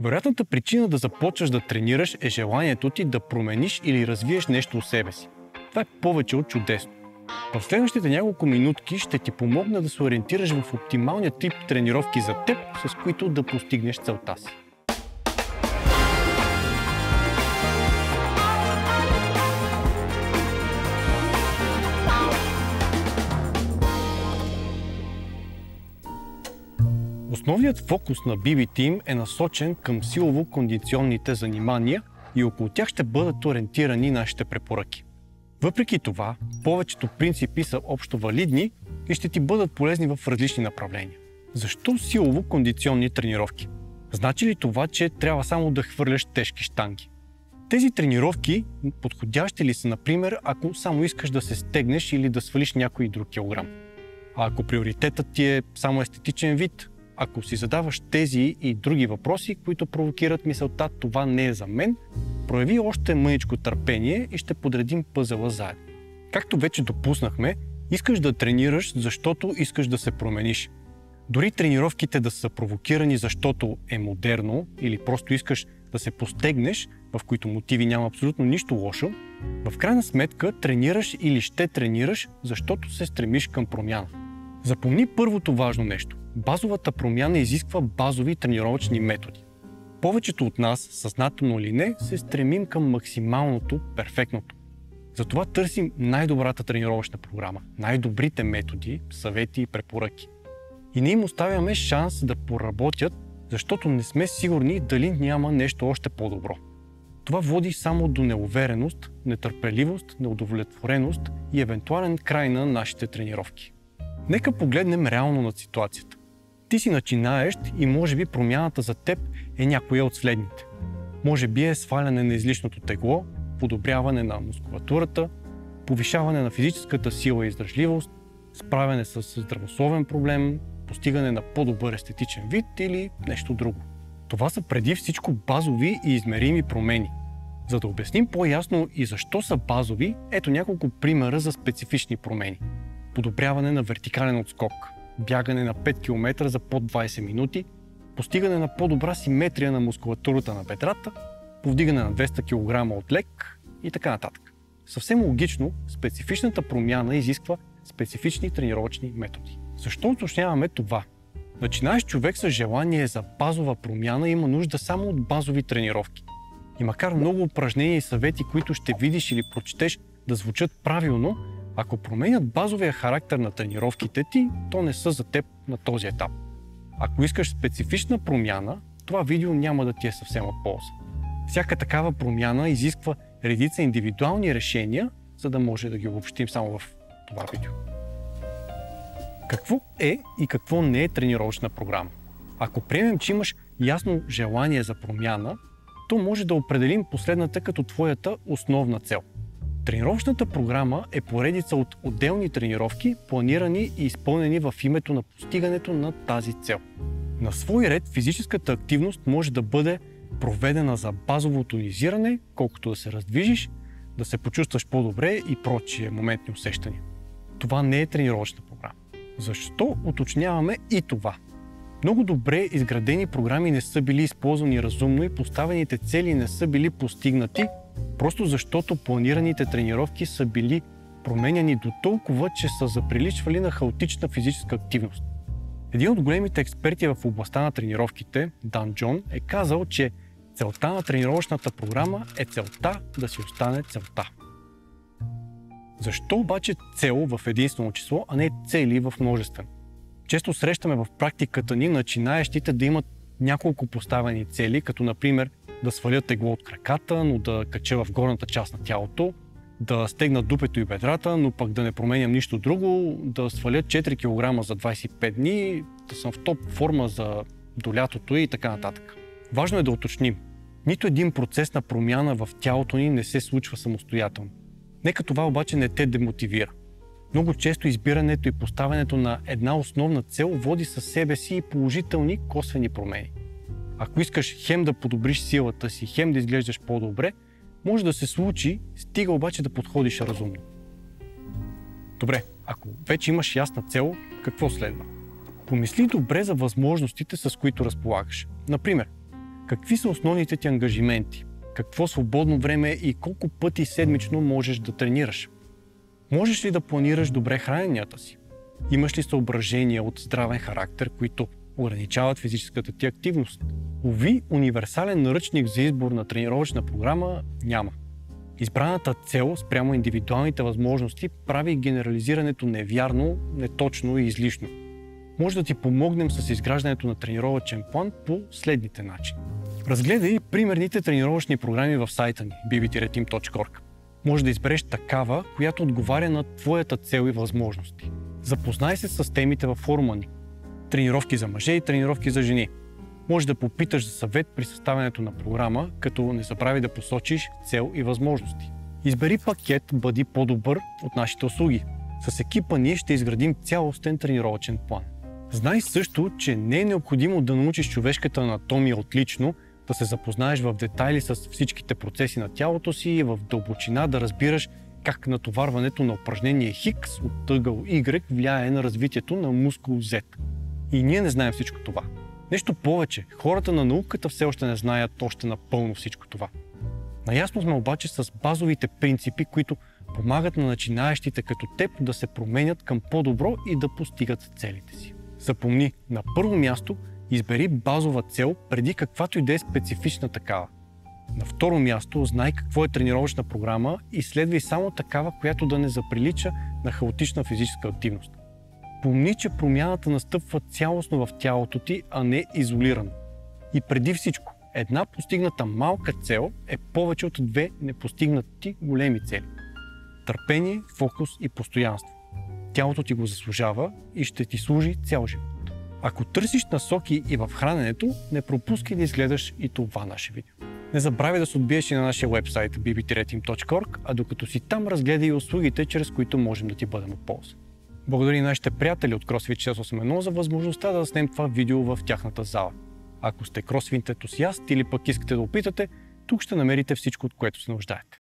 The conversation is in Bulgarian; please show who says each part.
Speaker 1: Вероятната причина да започваш да тренираш е желанието ти да промениш или развиеш нещо у себе си. Това е повече от чудесно. В следващите няколко минутки ще ти помогна да се ориентираш в оптималния тип тренировки за теб, с които да постигнеш целта си. Основният фокус на BB Team е насочен към силово-кондиционните занимания и около тях ще бъдат ориентирани нашите препоръки. Въпреки това, повечето принципи са общо валидни и ще ти бъдат полезни в различни направления. Защо силово-кондиционни тренировки? Значи ли това, че трябва само да хвърляш тежки щанги? Тези тренировки подходящи ли са, например, ако само искаш да се стегнеш или да свалиш някой друг килограм? А ако приоритетът ти е само естетичен вид, ако си задаваш тези и други въпроси, които провокират мисълта "това не е за мен", прояви още мъничко търпение и ще подредим пъзела заедно. Както вече допуснахме, искаш да тренираш, защото искаш да се промениш. Дори тренировките да са провокирани, защото е модерно или просто искаш да се постегнеш, в които мотиви няма абсолютно нищо лошо, в крайна сметка тренираш или ще тренираш, защото се стремиш към промяна. Запомни първото важно нещо. Базовата промяна изисква базови тренировъчни методи. Повечето от нас, съзнателно или не, се стремим към максималното, перфектното. Затова търсим най-добрата тренировъчна програма, най-добрите методи, съвети и препоръки. И не им оставяме шанс да поработят, защото не сме сигурни дали няма нещо още по-добро. Това води само до неувереност, нетърпеливост, неудовлетвореност и евентуален край на нашите тренировки. Нека погледнем реално на ситуацията. Ти си начинаещ и може би промяната за теб е някоя от следните. Може би е сваляне на излишното тегло, подобряване на мускулатурата, повишаване на физическата сила и издръжливост, справяне с здравословен проблем, постигане на по-добър естетичен вид или нещо друго. Това са преди всичко базови и измерими промени. За да обясним по-ясно и защо са базови, ето няколко примера за специфични промени. Подобряване на вертикален отскок, бягане на 5 км за под 20 минути, постигане на по-добра симетрия на мускулатурата на бедрата, повдигане на 200 кг от лек и така нататък. Съвсем логично, специфичната промяна изисква специфични тренировъчни методи. Защо уточняваме това? Начинаещ човек с желание за базова промяна има нужда само от базови тренировки. И макар много упражнения и съвети, които ще видиш или прочетеш, да звучат правилно, ако променят базовия характер на тренировките ти, то не са за теб на този етап. Ако искаш специфична промяна, това видео няма да ти е съвсем от полза. Всяка такава промяна изисква редица индивидуални решения, за да може да ги обобщим само в това видео. Какво е и какво не е тренировъчна програма? Ако приемем, че имаш ясно желание за промяна, то може да определим последната като твоята основна цел. Тренировъчната програма е поредица от отделни тренировки, планирани и изпълнени в името на постигането на тази цел. На свой ред физическата активност може да бъде проведена за базово тонизиране, колкото да се раздвижиш, да се почувстваш по-добре и прочие моментни усещания. Това не е тренировъчна програма. Защо уточняваме и това? Много добре изградени програми не са били използвани разумно и поставените цели не са били постигнати, просто защото планираните тренировки са били променяни до толкова, че са заприличвали на хаотична физическа активност. Един от големите експерти в областта на тренировките, Дан Джон, е казал, че целта на тренировъчната програма е целта да си остане целта. Защо обаче цел в единствено число, а не цели в множествено? Често срещаме в практиката ни начинаещите да имат няколко поставени цели, като например да свалят тегло от краката, но да кача в горната част на тялото, да стегнат дупето и бедрата, но пък да не променям нищо друго, да свалят 4 кг за 25 дни, да съм в топ форма до лятото и така нататък. Важно е да уточним. Нито един процес на промяна в тялото ни не се случва самостоятелно. Нека това обаче не те демотивира. Много често избирането и поставянето на една основна цел води със себе си и положителни косвени промени. Ако искаш хем да подобриш силата си, хем да изглеждаш по-добре, може да се случи, стига обаче да подходиш разумно. Добре, ако вече имаш ясна цел, какво следва? Помисли добре за възможностите, с които разполагаш. Например, Какви са основните ти ангажименти? Какво свободно време и колко пъти седмично можеш да тренираш? Можеш ли да планираш добре храненията си? Имаш ли съображения от здравен характер, които ограничават физическата ти активност? Уви, универсален наръчник за избор на тренировъчна програма няма. Избраната цел спрямо индивидуалните възможности прави генерализирането невярно, неточно и излишно. Може да ти помогнем с изграждането на тренировъчен план по следните начини. Разгледай примерните тренировъчни програми в сайта ни bb-team.org. Може да избереш такава, която отговаря на твоята цел и възможности. Запознай се с темите във форума ни. Тренировки за мъже и тренировки за жени. Може да попиташ за съвет при съставянето на програма, като не забрави да посочиш цел и възможности. Избери пакет "Бъди по-добър" от нашите услуги. С екипа ние ще изградим цялостен тренировъчен план. Знай също, че не е необходимо да научиш човешката анатомия отлично, да се запознаеш в детайли с всичките процеси на тялото си и в дълбочина да разбираш как натоварването на упражнение Хикс от ъгъл Y влияе на развитието на мускул Z. И ние не знаем всичко това. Нещо повече, хората на науката все още не знаят още напълно всичко това. Наясно сме обаче с базовите принципи, които помагат на начинаещите като теб да се променят към по-добро и да постигат целите си. Запомни, на първо място избери базова цел преди каквато и да е специфична такава. На второ място знай какво е тренировъчна програма и следвай само такава, която да не заприлича на хаотична физическа активност. Помни, че промяната настъпва цялостно в тялото ти, а не изолирано. И преди всичко, една постигната малка цел е повече от две непостигнати големи цели. Търпение, фокус и постоянство. Тялото ти го заслужава и ще ти служи цял живот. Ако търсиш насоки и в храненето, не пропускай да изгледаш и това наше видео. Не забравяй да се отбиеш и на нашия уебсайт bb-team.org, а докато си там разгледай и услугите, чрез които можем да ти бъдем от полза. Благодаря и нашите приятели от CrossFit 681 за възможността да заснем това видео в тяхната зала. Ако сте CrossFit ентусиаст или пък искате да опитате, тук ще намерите всичко, от което се нуждаете.